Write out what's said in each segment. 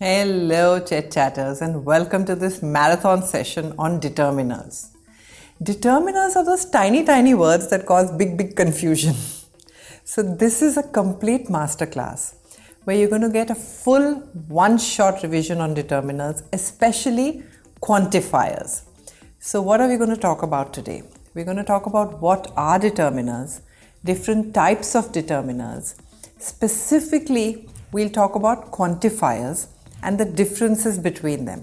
Hello ChetChatters and welcome to this marathon session on determiners. Determiners are those tiny words that cause big confusion. So this is a complete masterclass where you're going to get a full one-shot revision on determiners, especially quantifiers. So what are we going to talk about today? We're going to talk about what are determiners, different types of determiners. Specifically, we'll talk about quantifiers and the differences between them,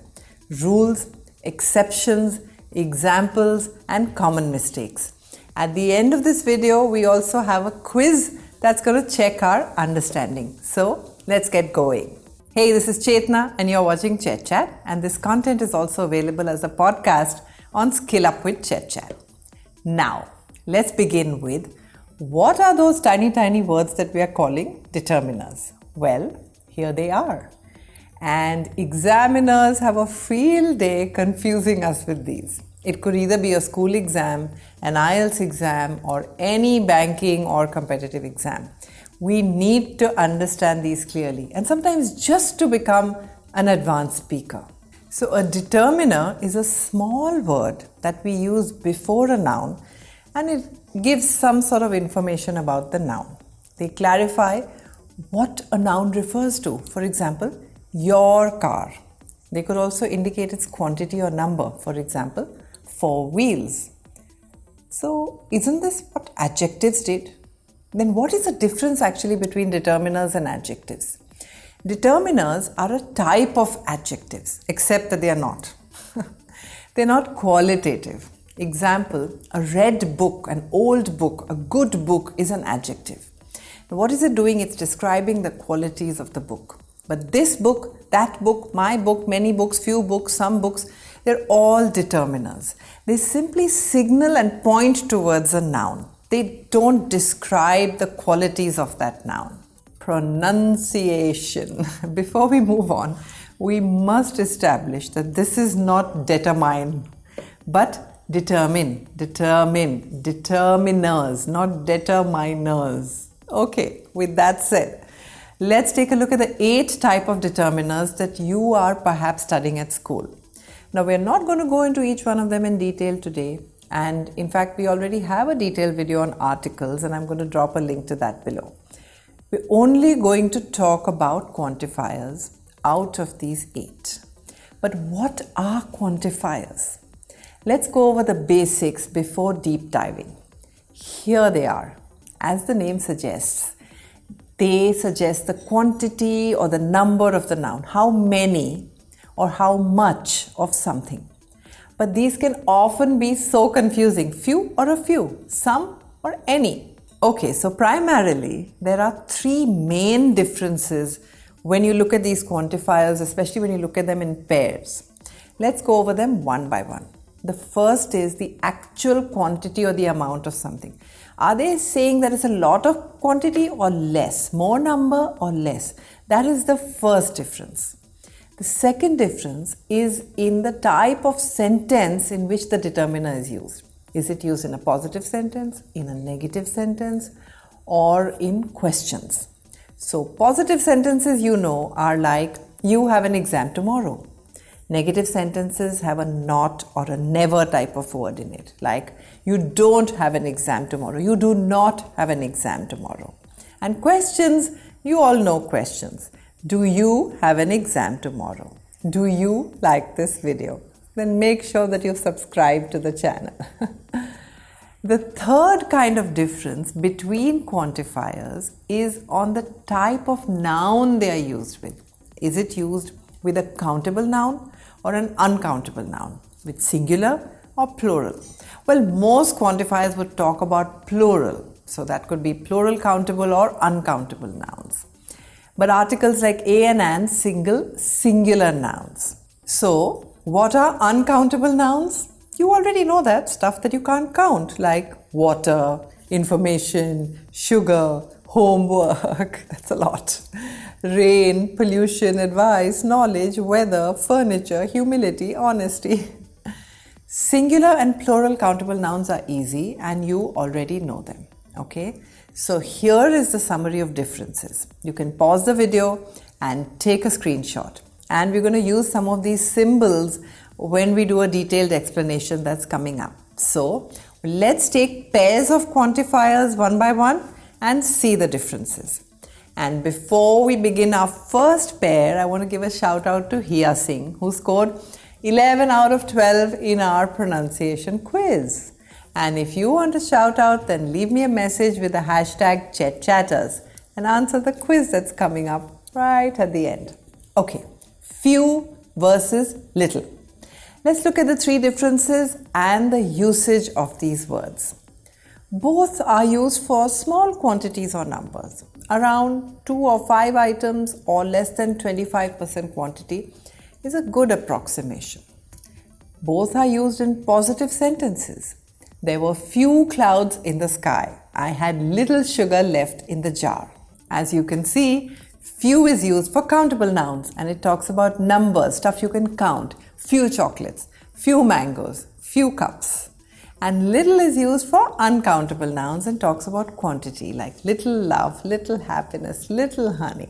rules, exceptions, examples, and common mistakes. At the end of this video, we also have a quiz that's going to check our understanding. So let's get going. Hey, this is Chetna and you're watching ChetChat, and this content is also available as a podcast on Skill Up with ChetChat. Now, let's begin with what are those tiny words that we are calling determiners? Well, here they are. And examiners have a field day confusing us with these. It could either be a school exam, an IELTS exam, or any banking or competitive exam. We need to understand these clearly, and sometimes just to become an advanced speaker. So a determiner is a small word that we use before a noun, and it gives some sort of information about the noun. They clarify what a noun refers to. For example, your car. They could also indicate its quantity or number. For example, 4 wheels. So isn't this what adjectives did? Then what is the difference actually between determiners and adjectives? Determiners are a type of adjectives, except that they are not. They're not qualitative. Example, a red book, an old book, a good book is an adjective. Now, what is it doing? It's describing the qualities of the book. But this book, that book, my book, many books, few books, some books, they're all determiners. They simply signal and point towards a noun. They don't describe the qualities of that noun. Pronunciation. Before we move on, we must establish that this is not determine, but determine, determiners, not determiners. Okay, with that said, let's take a look at the 8 types of determiners that you are perhaps studying at school. Now, we're not going to go into each one of them in detail today. And in fact, we already have a detailed video on articles, and I'm going to drop a link to that below. We're only going to talk about quantifiers out of these 8. But what are quantifiers? Let's go over the basics before deep diving. Here they are. As the name suggests, they suggest the quantity or the number of the noun, how many or how much of something. But these can often be so confusing, few or a few, some or any. Okay, so primarily there are 3 main differences when you look at these quantifiers, especially when you look at them in pairs. Let's go over them one by one. The first is the actual quantity or the amount of something. Are they saying that it's a lot of quantity or less, more number or less? That is the first difference. The second difference is in the type of sentence in which the determiner is used. Is it used in a positive sentence, in a negative sentence, or in questions? So positive sentences, are like, you have an exam tomorrow. Negative sentences have a not or a never type of word in it, like you don't have an exam tomorrow, you do not have an exam tomorrow. And questions, you all know questions. Do you have an exam tomorrow? Do you like this video? Then make sure that you subscribe to the channel. The third kind of difference between quantifiers is on the type of noun they are used with. Is it used with a countable noun or an uncountable noun, with singular or plural? Well, most quantifiers would talk about plural. So that could be plural countable or uncountable nouns. But articles like a and an, singular nouns. So what are uncountable nouns? You already know that, stuff that you can't count, like water, information, sugar, homework, that's a lot. Rain, pollution, advice, knowledge, weather, furniture, humility, honesty. Singular and plural countable nouns are easy and you already know them. Okay, so here is the summary of differences. You can pause the video and take a screenshot. And we're going to use some of these symbols when we do a detailed explanation that's coming up. So let's take pairs of quantifiers one by one and see the differences. And before we begin our first pair, I want to give a shout out to Hiya Singh, who scored 11 out of 12 in our pronunciation quiz. And if you want a shout out, then leave me a message with the hashtag ChetChatters and answer the quiz that's coming up right at the end. Okay, few versus little. Let's look at the three differences and the usage of these words. Both are used for small quantities or numbers, around 2 or 5 items or less than 25% quantity is a good approximation. Both are used in positive sentences. There were few clouds in the sky. I had little sugar left in the jar. As you can see, few is used for countable nouns and it talks about numbers, stuff you can count, few chocolates, few mangoes, few cups. And little is used for uncountable nouns and talks about quantity like little love, little happiness, little honey.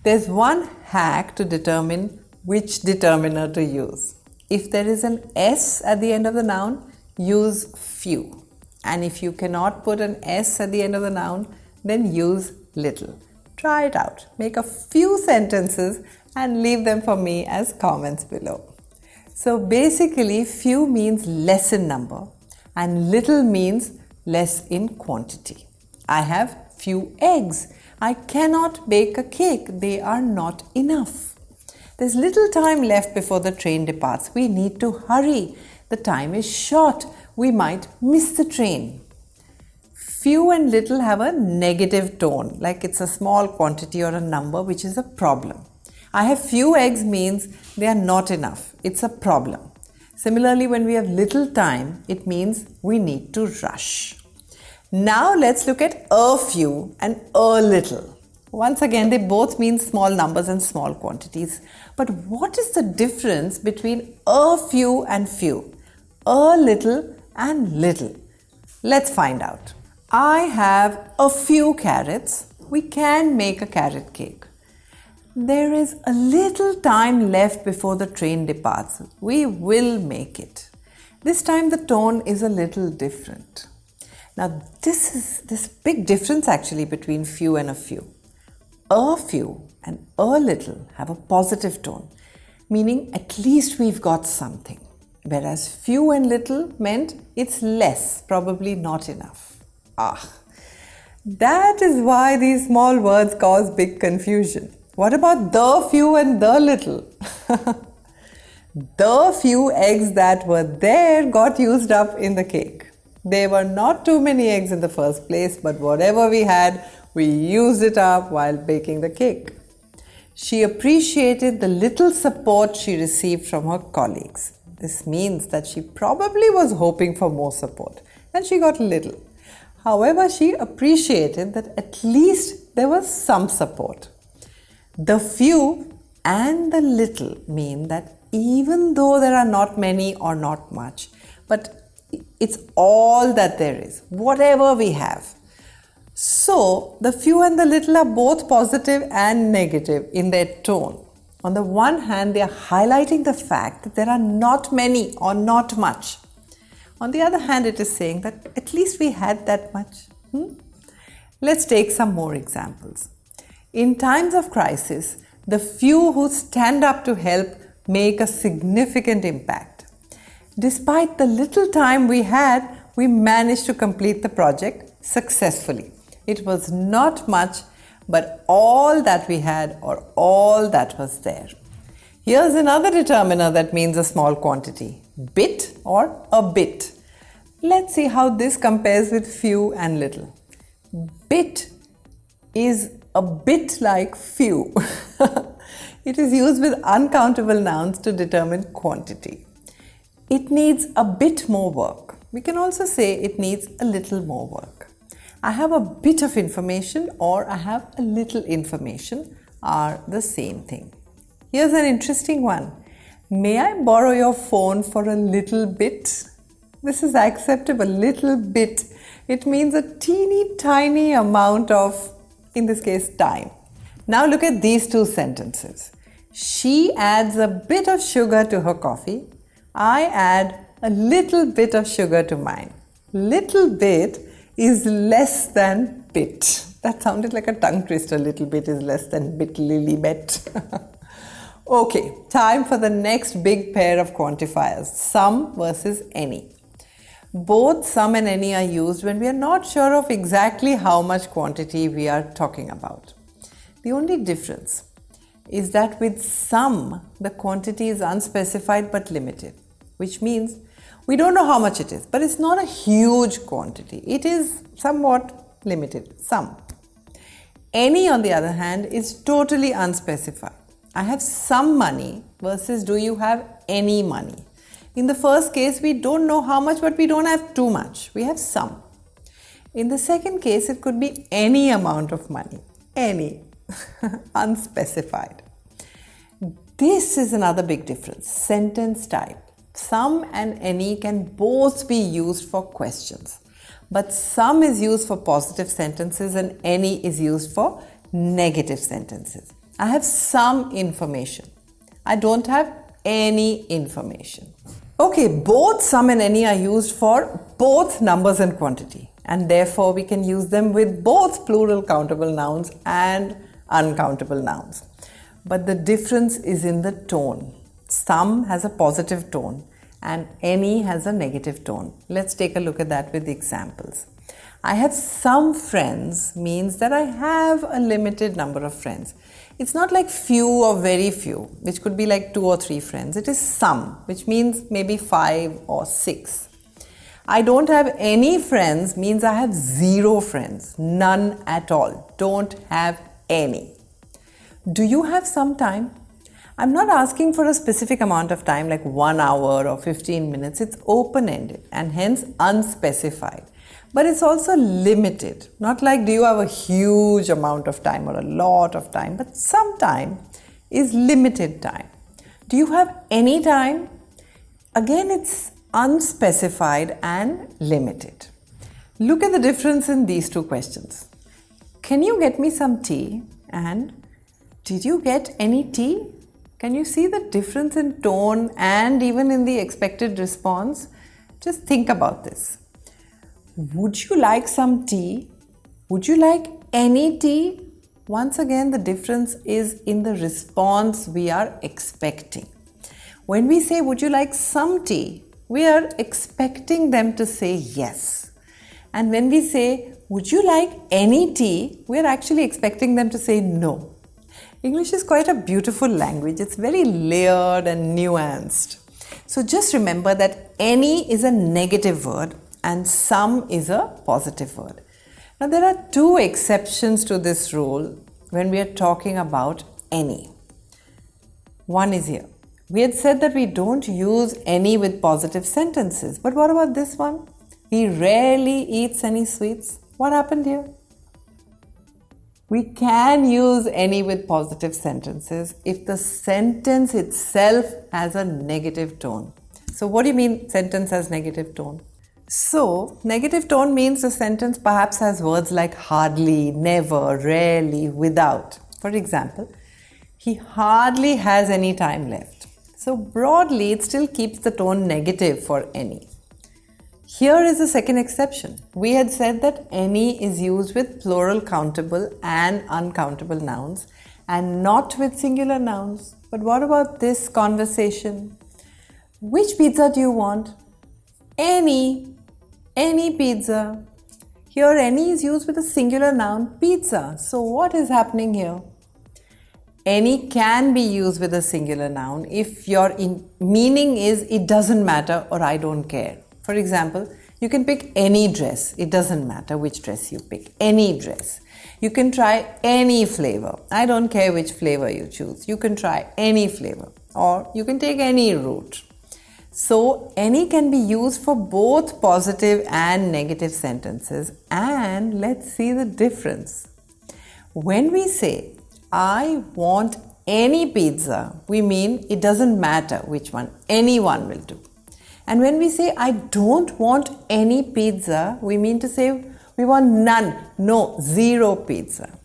There's one hack to determine which determiner to use. If there is an S at the end of the noun, use few. And if you cannot put an S at the end of the noun, then use little. Try it out. Make a few sentences and leave them for me as comments below. So basically, few means less in number and little means less in quantity. I have few eggs. I cannot bake a cake. They are not enough. There's little time left before the train departs. We need to hurry. The time is short. We might miss the train. Few and little have a negative tone, like it's a small quantity or a number, which is a problem. I have few eggs means they are not enough. It's a problem. Similarly, when we have little time, it means we need to rush. Now let's look at a few and a little. Once again, they both mean small numbers and small quantities. But what is the difference between a few and few? A little and little. Let's find out. I have a few carrots. We can make a carrot cake. There is a little time left before the train departs. We will make it. This time the tone is a little different. Now this is this big difference actually between few and a few. A few and a little have a positive tone, meaning at least we've got something. Whereas few and little meant it's less, probably not enough. That is why these small words cause big confusion. What about the few and the little? The few eggs that were there got used up in the cake. There were not too many eggs in the first place, but whatever we had, we used it up while baking the cake. She appreciated the little support she received from her colleagues. This means that she probably was hoping for more support and she got little. However, she appreciated that at least there was some support. The few and the little mean that even though there are not many or not much, but it's all that there is, whatever we have. So, the few and the little are both positive and negative in their tone. On the one hand, they are highlighting the fact that there are not many or not much. On the other hand, it is saying that at least we had that much. Let's take some more examples. In times of crisis, the few who stand up to help make a significant impact. Despite the little time we had, we managed to complete the project successfully. It was not much, but all that we had or all that was there. Here's another determiner that means a small quantity, bit or a bit. Let's see how this compares with few and little. Bit is a bit like few. It is used with uncountable nouns to determine quantity. It needs a bit more work. We can also say it needs a little more work. I have a bit of information or I have a little information are the same thing. Here's an interesting one. May I borrow your phone for a little bit? This is acceptable, little bit. It means a teeny tiny amount of, in this case, time. Now look at these two sentences. She adds a bit of sugar to her coffee. I add a little bit of sugar to mine. Little bit is less than bit. That sounded like a tongue twister. Little bit is less than bit, lily bet. Okay, time for the next big pair of quantifiers, some versus any. Both some and any are used when we are not sure of exactly how much quantity we are talking about. The only difference is that with some, the quantity is unspecified but limited, which means we don't know how much it is, but it's not a huge quantity. It is somewhat limited, some. Any, on the other hand, is totally unspecified. I have some money versus do you have any money? In the first case, we don't know how much, but we don't have too much. We have some. In the second case, it could be any amount of money. Any. Unspecified. This is another big difference. Sentence type. Some and any can both be used for questions. But some is used for positive sentences and any is used for negative sentences. I have some information. I don't have any information. Okay, both some and any are used for both numbers and quantity, and therefore we can use them with both plural countable nouns and uncountable nouns. But the difference is in the tone. Some has a positive tone and any has a negative tone. Let's take a look at that with examples. I have some friends means that I have a limited number of friends. It's not like few or very few, which could be like 2 or 3 friends. It is some, which means maybe 5 or 6. I don't have any friends means I have 0 friends, none at all, don't have any. Do you have some time? I'm not asking for a specific amount of time like 1 hour or 15 minutes. It's open-ended and hence unspecified. But it's also limited. Not like do you have a huge amount of time or a lot of time, but some time is limited time. Do you have any time? Again, it's unspecified and limited. Look at the difference in these two questions. Can you get me some tea? And did you get any tea? Can you see the difference in tone and even in the expected response? Just think about this. Would you like some tea? Would you like any tea? Once again, the difference is in the response we are expecting. When we say, would you like some tea? We are expecting them to say yes. And when we say, would you like any tea? We are actually expecting them to say no. English is quite a beautiful language. It's very layered and nuanced. So just remember that any is a negative word and some is a positive word. Now there are 2 exceptions to this rule when we are talking about any. One is here. We had said that we don't use any with positive sentences. But what about this one? He rarely eats any sweets. What happened here? We can use any with positive sentences if the sentence itself has a negative tone. So what do you mean sentence has negative tone? So negative tone means the sentence perhaps has words like hardly, never, rarely, without. For example, he hardly has any time left. So broadly, it still keeps the tone negative for any. Here is the second exception. We had said that any is used with plural countable and uncountable nouns and not with singular nouns. But what about this conversation? Which pizza do you want? Any pizza. Here any is used with a singular noun, pizza. So what is happening here? Any can be used with a singular noun if your meaning is it doesn't matter or I don't care. For example, you can pick any dress. It doesn't matter which dress you pick. Any dress. You can try any flavor. I don't care which flavor you choose. You can try any flavor or you can take any route. So any can be used for both positive and negative sentences. And let's see the difference. When we say, I want any pizza, we mean it doesn't matter which one, anyone will do. And when we say, I don't want any pizza, we mean to say, we want none, no, 0 pizza.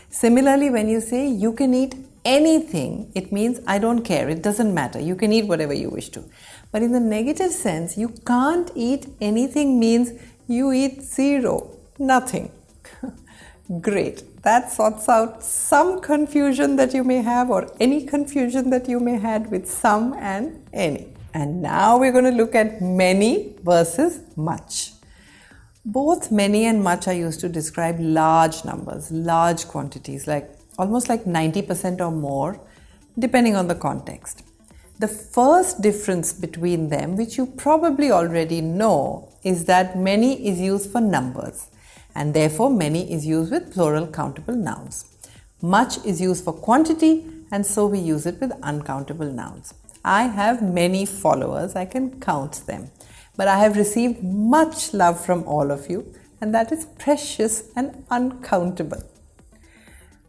Similarly, when you say, you can eat anything, it means I don't care, it doesn't matter, you can eat whatever you wish to. But in the negative sense, you can't eat anything means you eat zero, nothing. Great, that sorts out some confusion that you may have, or any confusion that you may have with some and any. And now we're going to look at many versus much. Both many and much are used to describe large numbers, large quantities, like almost like 90% or more, depending on the context. The first difference between them, which you probably already know, is that many is used for numbers, and therefore many is used with plural countable nouns. Much is used for quantity, and so we use it with uncountable nouns. I have many followers, I can count them, but I have received much love from all of you, and that is precious and uncountable.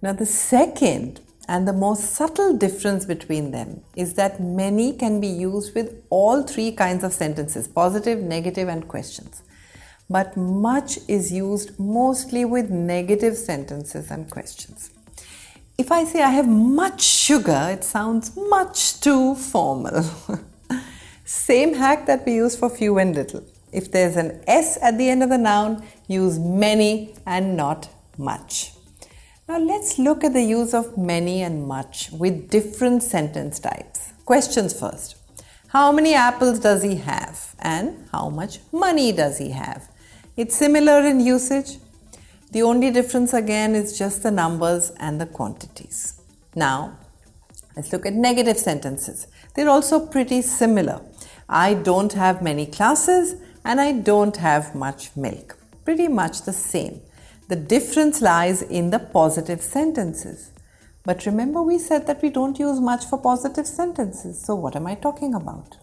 Now the second and the most subtle difference between them is that many can be used with all three kinds of sentences, positive, negative and questions. But much is used mostly with negative sentences and questions. If I say I have much sugar, it sounds much too formal. Same hack that we use for few and little. If there's an S at the end of the noun, use many and not much. Now let's look at the use of many and much with different sentence types. Questions first. How many apples does he have? And how much money does he have? It's similar in usage. The only difference again is just the numbers and the quantities. Now, let's look at negative sentences. They're also pretty similar. I don't have many classes and I don't have much milk. Pretty much the same. The difference lies in the positive sentences. But remember we said that we don't use much for positive sentences. So what am I talking about?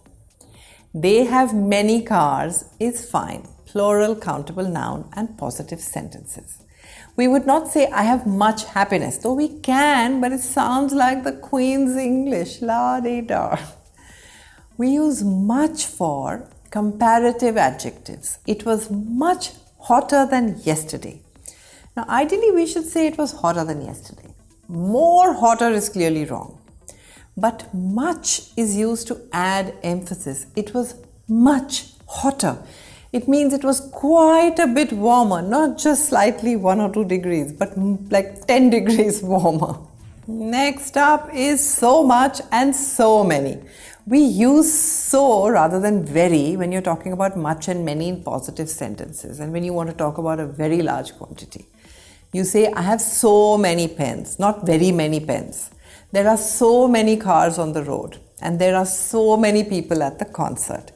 They have many cars is fine. Plural countable noun and positive sentences. We would not say I have much happiness, though we can, but it sounds like the Queen's English, la-di-da. We use much for comparative adjectives. It was much hotter than yesterday. Now ideally we should say it was hotter than yesterday. More hotter is clearly wrong. But much is used to add emphasis. It was much hotter. It means it was quite a bit warmer, not just slightly 1 or 2 degrees, but like 10 degrees warmer. Next up is so much and so many. We use so rather than very when you're talking about much and many in positive sentences, and when you want to talk about a very large quantity. You say, I have so many pens, not very many pens. There are so many cars on the road, and there are so many people at the concert.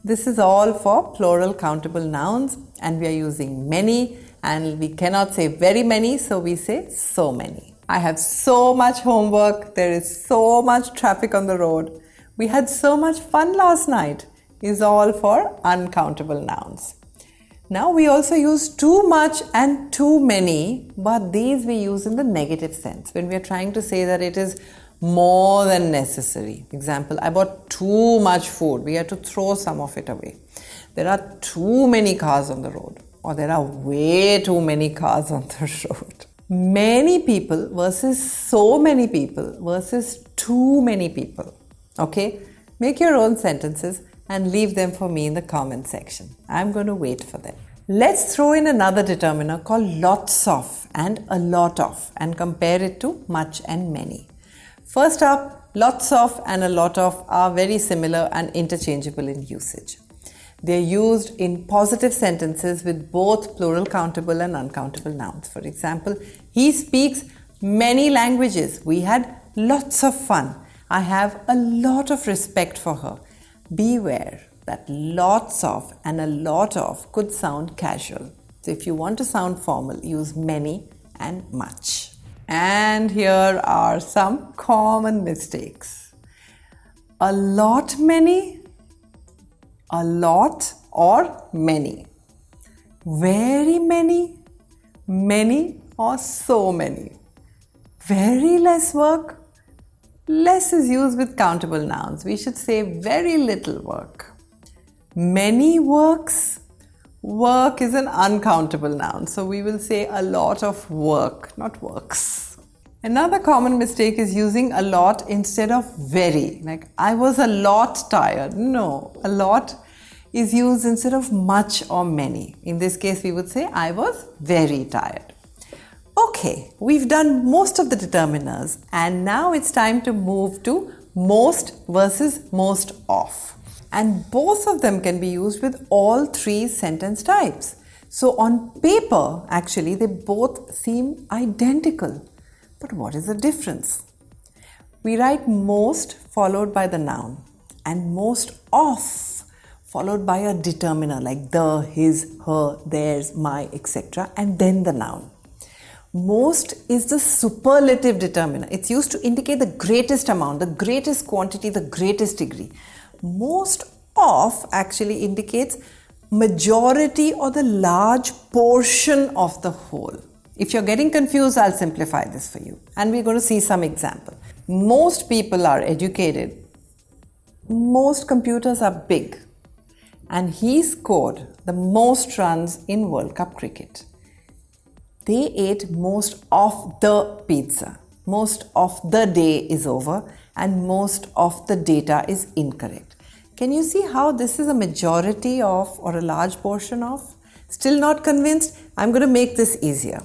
This is all for plural countable nouns, and we are using many, and we cannot say very many, so we say so many. I have so much homework, there is so much traffic on the road. We had so much fun last night is all for uncountable nouns. Now we also use too much and too many, but these we use in the negative sense when we are trying to say that it is more than necessary. Example, I bought too much food. We had to throw some of it away. There are too many cars on the road, or there are way too many cars on the road. Many people versus so many people versus too many people. Okay, make your own sentences and leave them for me in the comment section. I'm going to wait for them. Let's throw in another determiner called lots of and a lot of and compare it to much and many. First up, lots of and a lot of are very similar and interchangeable in usage. They are used in positive sentences with both plural countable and uncountable nouns. For example, he speaks many languages. We had lots of fun. I have a lot of respect for her. Beware that lots of and a lot of could sound casual. So if you want to sound formal, use many and much. And here are some common mistakes. A lot many, a lot or many. Very many, many or so many. Very less work. Less is used with countable nouns. We should say very little work. Many works. Work is an uncountable noun. So we will say a lot of work, not works. Another common mistake is using a lot instead of very. Like, I was a lot tired. No, a lot is used instead of much or many. In this case, we would say, I was very tired. Okay, we've done most of the determiners, and now it's time to move to most versus most of. And both of them can be used with all three sentence types. So on paper, actually, they both seem identical. But what is the difference? We write most followed by the noun and most of followed by a determiner like the, his, her, theirs, my, etc. and then the noun. Most is the superlative determiner. It's used to indicate the greatest amount, the greatest quantity, the greatest degree. Most of actually indicates majority or the large portion of the whole. If you're getting confused, I'll simplify this for you. And we're going to see some example. Most people are educated. Most computers are big. And he scored the most runs in World Cup cricket. They ate most of the pizza. Most of the day is over and most of the data is incorrect. Can you see how this is a majority of or a large portion of? Still not convinced? I'm going to make this easier.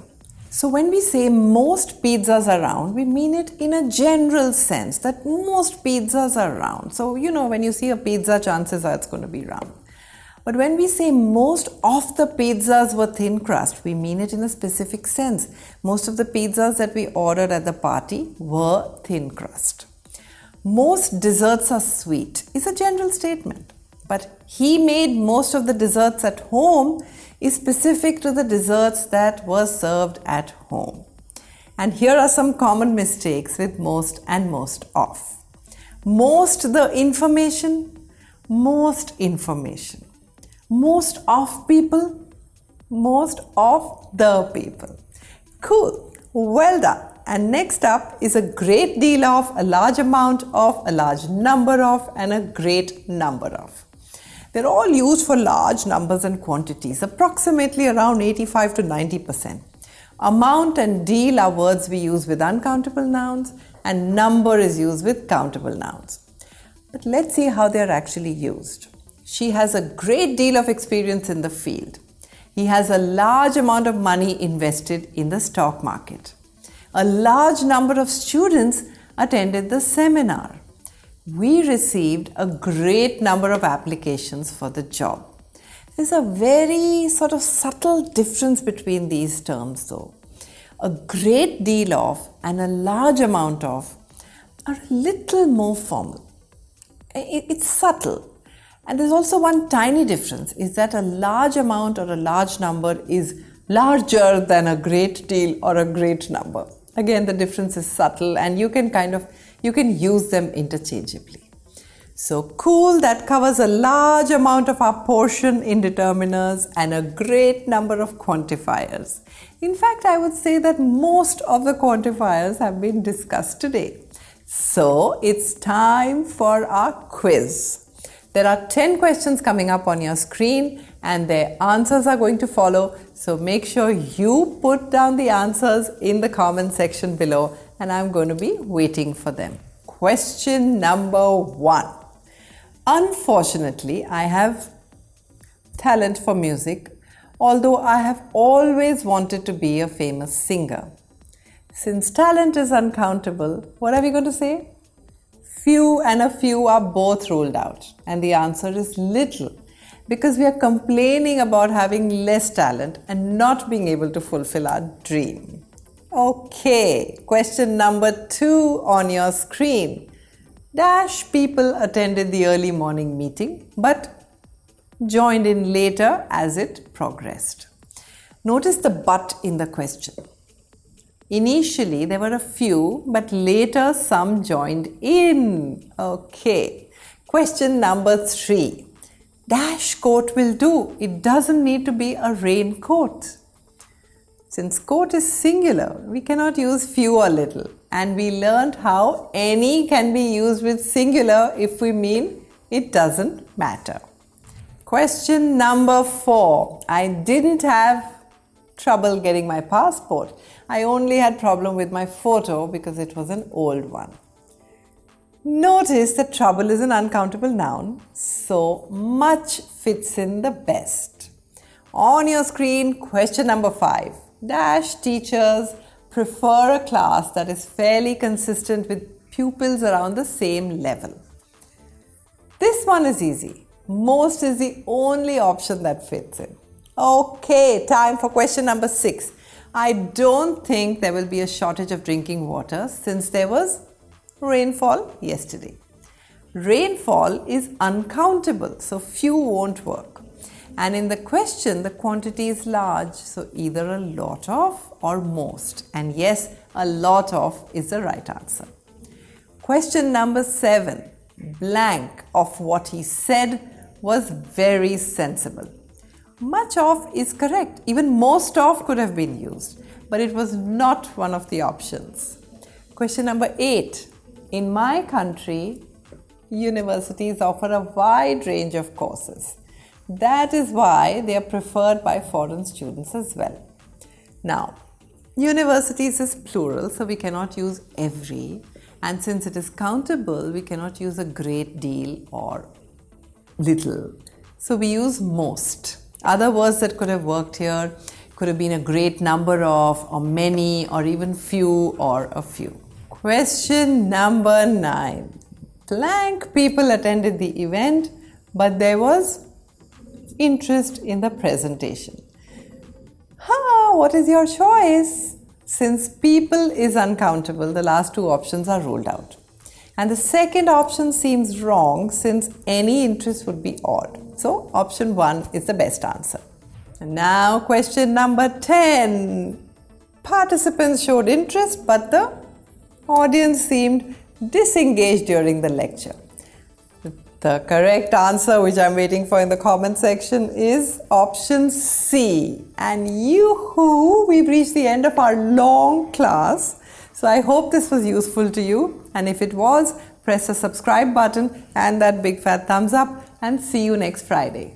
So when we say most pizzas are round, we mean it in a general sense that most pizzas are round. So, when you see a pizza, chances are it's going to be round. But when we say most of the pizzas were thin crust, we mean it in a specific sense. Most of the pizzas that we ordered at the party were thin crust. Most desserts are sweet is a general statement. But he made most of the desserts at home is specific to the desserts that were served at home. And here are some common mistakes with most and most of. Most the information, most information. Most of people, most of the people. Cool, well done. And next up is a great deal of, a large amount of, a large number of, and a great number of. They're all used for large numbers and quantities, approximately around 85 to 90%. Amount and deal are words we use with uncountable nouns, and number is used with countable nouns. But let's see how they're actually used. She has a great deal of experience in the field. He has a large amount of money invested in the stock market. A large number of students attended the seminar. We received a great number of applications for the job. There's a very sort of subtle difference between these terms though. A great deal of and a large amount of are a little more formal. It's subtle. And there's also one tiny difference, is that a large amount or a large number is larger than a great deal or a great number. Again, the difference is subtle and you can use them interchangeably. So cool, that covers a large amount of our portion in determiners and a great number of quantifiers. In fact, I would say that most of the quantifiers have been discussed today. So it's time for our quiz. There are 10 questions coming up on your screen and their answers are going to follow. So make sure you put down the answers in the comment section below and I'm going to be waiting for them. Question number 1. Unfortunately, I have talent for music, although I have always wanted to be a famous singer. Since talent is uncountable, what are we going to say? Few and a few are both ruled out. And the answer is little, because we are complaining about having less talent and not being able to fulfill our dream. Okay, question number 2 on your screen. Dash people attended the early morning meeting but joined in later as it progressed. Notice the but in the question. Initially, there were a few, but later some joined in. Okay. Question number 3. Dash coat will do. It doesn't need to be a raincoat. Since coat is singular, we cannot use few or little. And we learned how any can be used with singular if we mean it doesn't matter. Question number 4. I didn't have trouble getting my passport. I only had problem with my photo because it was an old one. Notice that trouble is an uncountable noun, so much fits in the best. On your screen, question number 5. Dash teachers prefer a class that is fairly consistent with pupils around the same level. This one is easy. Most is the only option that fits in. Okay, time for question number 6. I don't think there will be a shortage of drinking water since there was rainfall yesterday. Rainfall is uncountable, so few won't work. And in the question, the quantity is large, so either a lot of or most. And yes, a lot of is the right answer. Question number 7. Blank of what he said was very sensible. Much of is correct. Even most of could have been used, but it was not one of the options. Question number 8. In my country, universities offer a wide range of courses. That is why they are preferred by foreign students as well. Now, universities is plural, so we cannot use every. And since it is countable, we cannot use a great deal or little. So we use most. Other words that could have worked here could have been a great number of, or many, or even few, or a few. Question number 9. Blank people attended the event, but there was interest in the presentation. What is your choice? Since people is uncountable, the last two options are ruled out. And the second option seems wrong since any interest would be odd. So option 1 is the best answer. And now question number 10. Participants showed interest, but the audience seemed disengaged during the lecture. The correct answer, which I'm waiting for in the comment section, is option C. And yoo-hoo, we've reached the end of our long class. So I hope this was useful to you. And if it was, press the subscribe button and that big fat thumbs up, and see you next Friday.